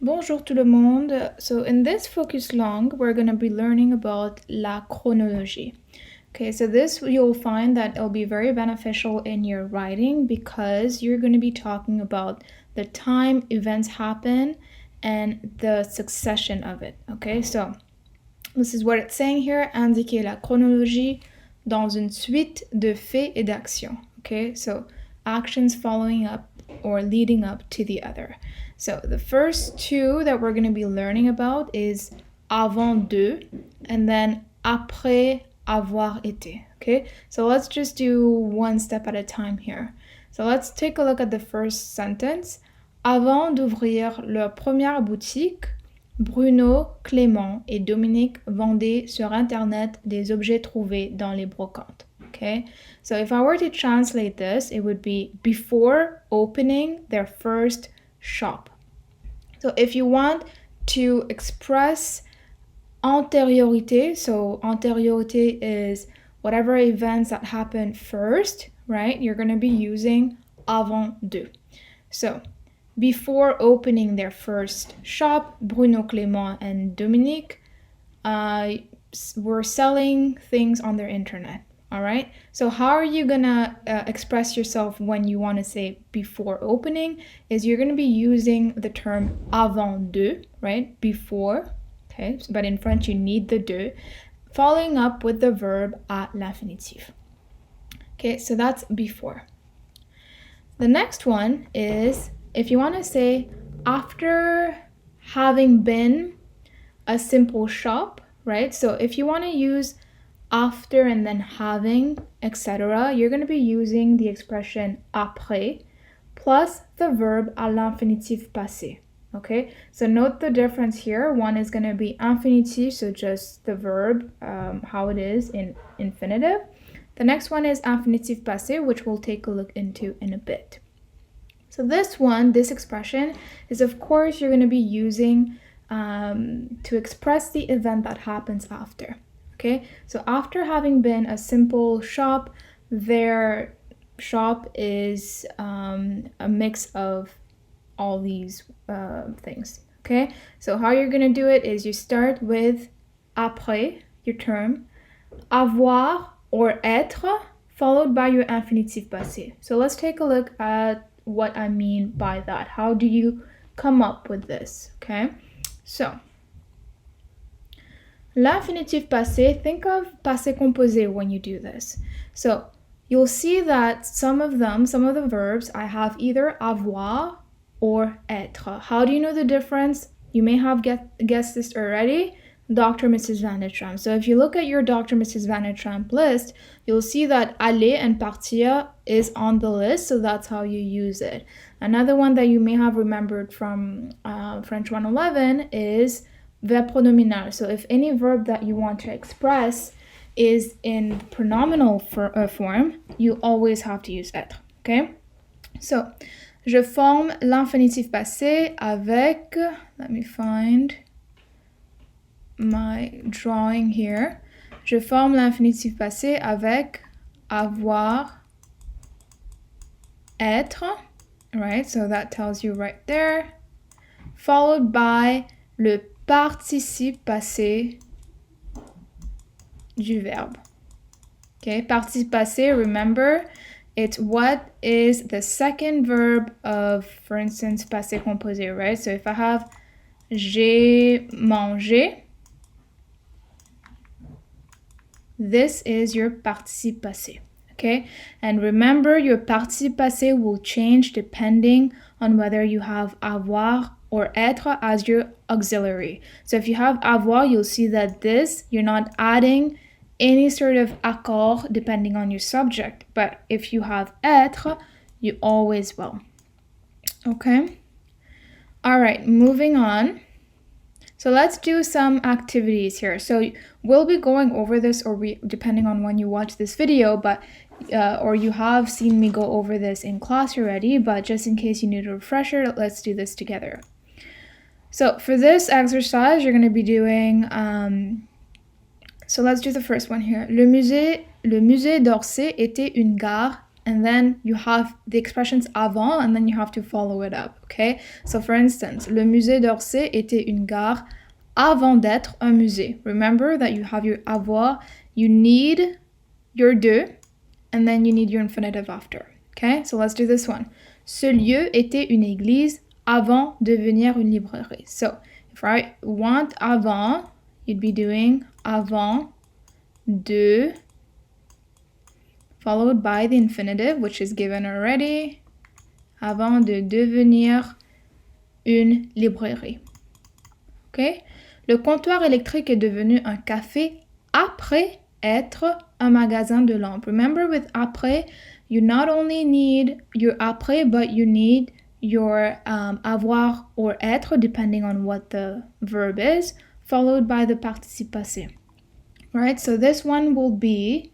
Bonjour tout le monde. So in this focus long, we're going to be learning about la chronologie. Okay, so this you'll find that it'll be very beneficial in your writing because you're going to be talking about the time events happen and the succession of it. Okay, so this is what it's saying here, indiquer la chronologie dans une suite de faits et d'actions. Okay, so actions following up or leading up to the other. So the first two that we're going to be learning about is avant de and then après avoir été. Okay, so let's just do one step at a time here. So let's take a look at the first sentence. Avant d'ouvrir leur première boutique, Bruno, Clément et Dominique vendaient sur Internet des objets trouvés dans les brocantes. Okay, so if I were to translate this, it would be before opening their first shop. So if you want to express antériorité, so antériorité is whatever events that happen first, right? You're going to be using avant de. So before opening their first shop, Bruno, Clément, and Dominique were selling things on their internet. All right, so how are you gonna express yourself when you want to say before opening is you're going to be using the term avant de, right? Before, okay, but in French you need the de, following up with the verb à l'infinitif. Okay, so that's before. The next one is if you want to say after having been a simple shop, right? So if you want to use after and then having, etc., you're going to be using the expression après plus the verb à l'infinitif passé. Okay, so note the difference here. One is going to be infinitive, so just the verb, how it is in infinitive. The next one is infinitif passé, which we'll take a look into in a bit. So this expression is, of course, you're going to be using to express the event that happens after. Okay, so after having been a simple shop, their shop is a mix of all these things. Okay, so how you're going to do it is you start with après, your term, avoir or être, followed by your infinitif passé. So let's take a look at what I mean by that. How do you come up with this? Okay, so l'infinitif passé, think of passé composé when you do this. So you'll see that some of the verbs, I have either avoir or être. How do you know the difference? You may have guessed this already. Dr. Mrs. Van de Tramp. So if you look at your Dr. Mrs. Van de Tramp list, you'll see that aller and partir is on the list, so that's how you use it. Another one that you may have remembered from French 111 is verb pronominal. So if any verb that you want to express is in pronominal form, you always have to use être. Okay? So, je forme l'infinitif passé avec, let me find my drawing here. Je forme l'infinitif passé avec avoir, être, right? So that tells you right there. Followed by le participe passé du verbe. Okay, participe passé, remember, it's what is the second verb of, for instance, passé composé, right? So if I have j'ai mangé, this is your participe passé, okay? And remember, your participe passé will change depending on whether you have avoir or être as your auxiliary. So if you have avoir, you'll see that this, you're not adding any sort of accord depending on your subject. But if you have être, you always will. Okay? All right, moving on. So let's do some activities here. So we'll be going over this, or depending on when you watch this video, but or you have seen me go over this in class already, but just in case you need a refresher, let's do this together. So for this exercise, you're going to be doing, so let's do the first one here. Le musée d'Orsay était une gare and then you have the expressions avant, and then you have to follow it up, okay? So for instance, le musée d'Orsay était une gare avant d'être un musée. Remember that you have your avoir, you need your de, and then you need your infinitive after, okay? So let's do this one. Ce lieu était une église avant de devenir une librairie. So if I want avant, you'd be doing avant de, followed by the infinitive, which is given already, avant de devenir une librairie. Okay? Le comptoir électrique est devenu un café après être un magasin de lampes. Remember, with après, you not only need your après, but you need your avoir or être, depending on what the verb is, followed by the participe passé. Right? So this one will be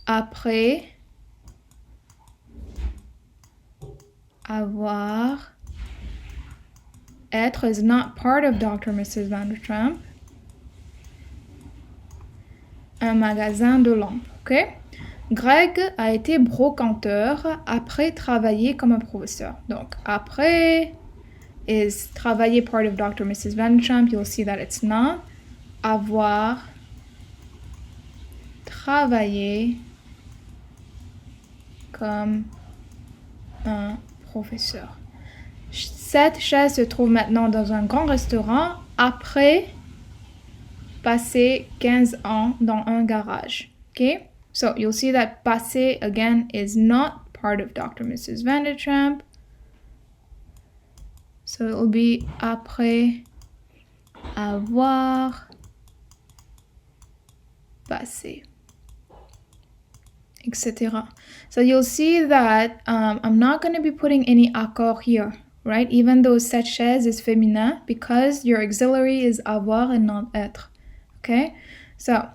après avoir. Être is not part of Dr. Mrs. Vandertramp. Un magasin de lampes, ok? Greg a été brocanteur après travailler comme un professeur. Donc, après is travailler part of Dr. Mrs. Vandertramp. You'll see that it's not. Avoir travaillé comme un professeur. Cette chaise se trouve maintenant dans un grand restaurant après passer 15 ans dans un garage. Okay? So you'll see that passer again is not part of Dr. Mrs. Vandertramp. So it will be après avoir passé, etc. So you'll see that I'm not going to be putting any accord here, right? Even though cette chaise is féminin, because your auxiliary is avoir and not être. Okay? So,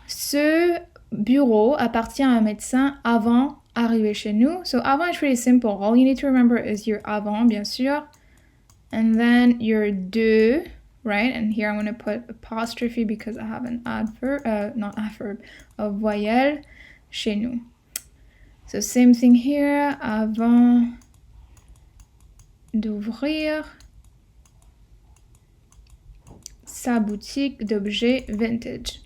ce bureau appartient à un médecin avant arriver chez nous. So avant is pretty simple. All you need to remember is your avant, bien sûr. And then your de, right? And here I'm going to put apostrophe because I have an adverb, not adverb, a voyelle, chez nous. So same thing here, avant d'ouvrir sa boutique d'objets vintage.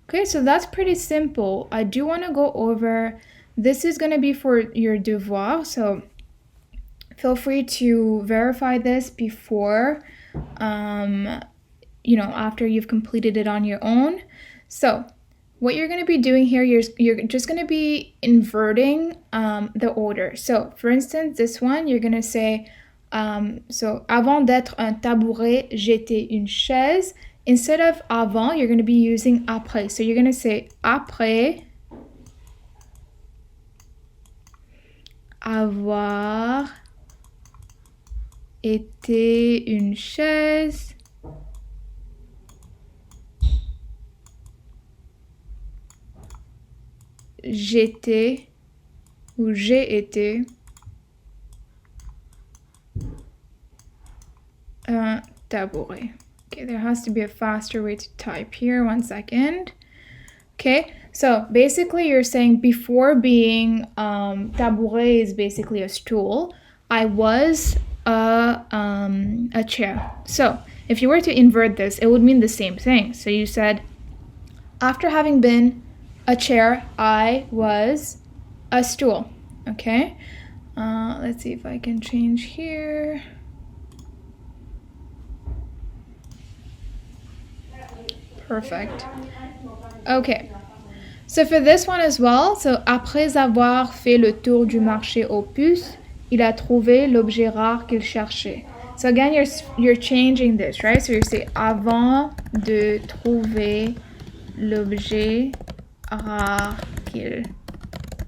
Okay, so that's pretty simple. I do want to go over, this is going to be for your devoir, so feel free to verify this before, after you've completed it on your own. So what you're going to be doing here, you're just going to be inverting the order. So for instance, this one, you're going to say, so avant d'être un tabouret, j'étais une chaise. Instead of avant, you're going to be using après. So you're going to say après avoir été une chaise. J'étais ou j'ai été un tabouret. Okay, there has to be a faster way to type here. 1 second. Okay, so basically you're saying before being tabouret is basically a stool. I was a chair. So if you were to invert this, it would mean the same thing. So you said, after having been a chair, I was a stool. Okay, let's see if I can change here. Perfect. Okay, so for this one as well, so après avoir fait le tour du marché aux puces, il a trouvé l'objet rare qu'il cherchait. So again, you're changing this, right? So you say avant de trouver l'objet rare qu'il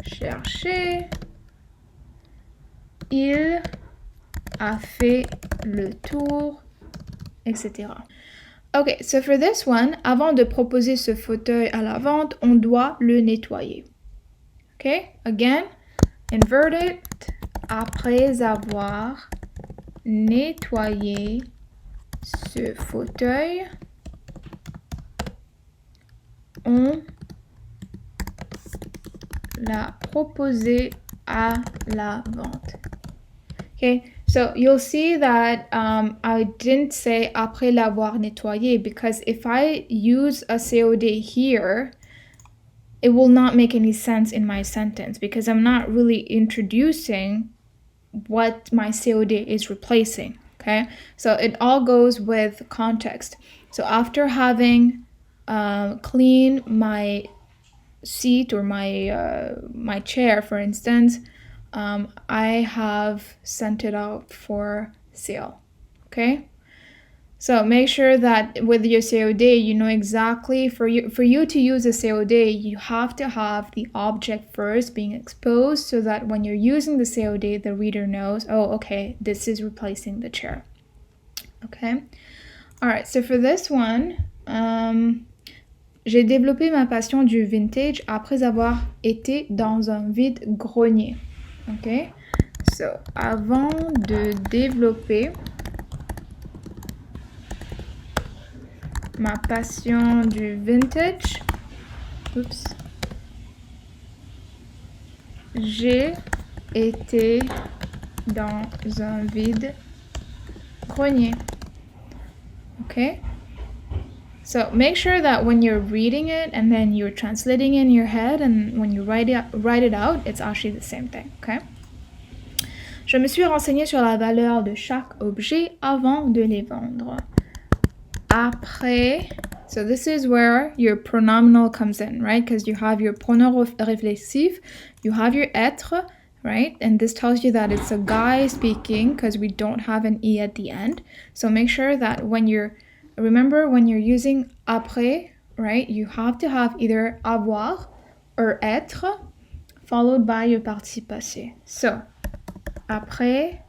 cherchait, il a fait le tour, etc. Okay, so for this one, avant de proposer ce fauteuil à la vente, on doit le nettoyer. Okay, again, invert it. Après avoir nettoyé ce fauteuil, on la proposer à la vente. Okay, so you'll see that I didn't say après l'avoir nettoyé because if I use a COD here, it will not make any sense in my sentence because I'm not really introducing what my COD is replacing. Okay, so it all goes with context. So after having cleaned my seat or my chair, for instance, I have sent it out for sale. Okay, so make sure that with your COD, you know exactly for you to use a COD, you have to have the object first being exposed so that when you're using the COD, the reader knows, oh, okay, this is replacing the chair. Okay, all right. So for this one, j'ai développé ma passion du vintage après avoir été dans un vide-grenier. Okay, so avant de développer ma passion du vintage, j'ai été dans un vide-grenier. Okay, so make sure that when you're reading it and then you're translating in your head and when you write it out, it's actually the same thing. Okay. Je me suis renseignée sur la valeur de chaque objet avant de les vendre. Après, so this is where your pronominal comes in, right? Because you have your pronom réflexif, you have your être, right? And this tells you that it's a guy speaking because we don't have an E at the end. So make sure that remember when you're using après, right? You have to have either avoir or être followed by your participe passé. So, après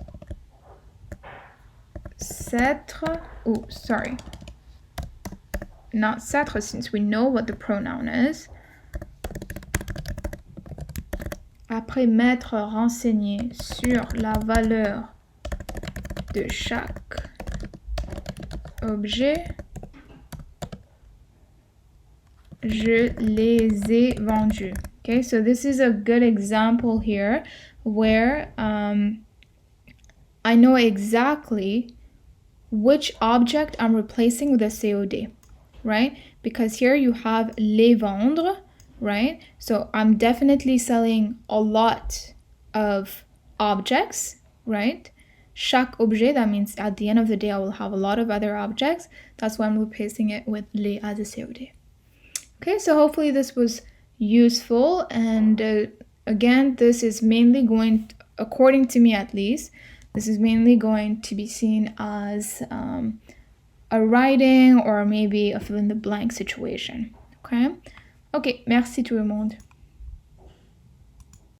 s'être, not s'être since we know what the pronoun is. Après m'être renseigné sur la valeur de chaque objet, je les ai vendus. Okay, so this is a good example here where I know exactly which object I'm replacing with a COD, right? Because here you have les vendre, right? So I'm definitely selling a lot of objects, right? Chaque objet, that means at the end of the day, I will have a lot of other objects. That's why I'm replacing it with les as a COD. Okay, so hopefully this was useful. And again, this is mainly going, according to me at least, this is mainly going to be seen as a writing or maybe a fill-in-the-blank situation. Okay? Ok, merci tout le monde.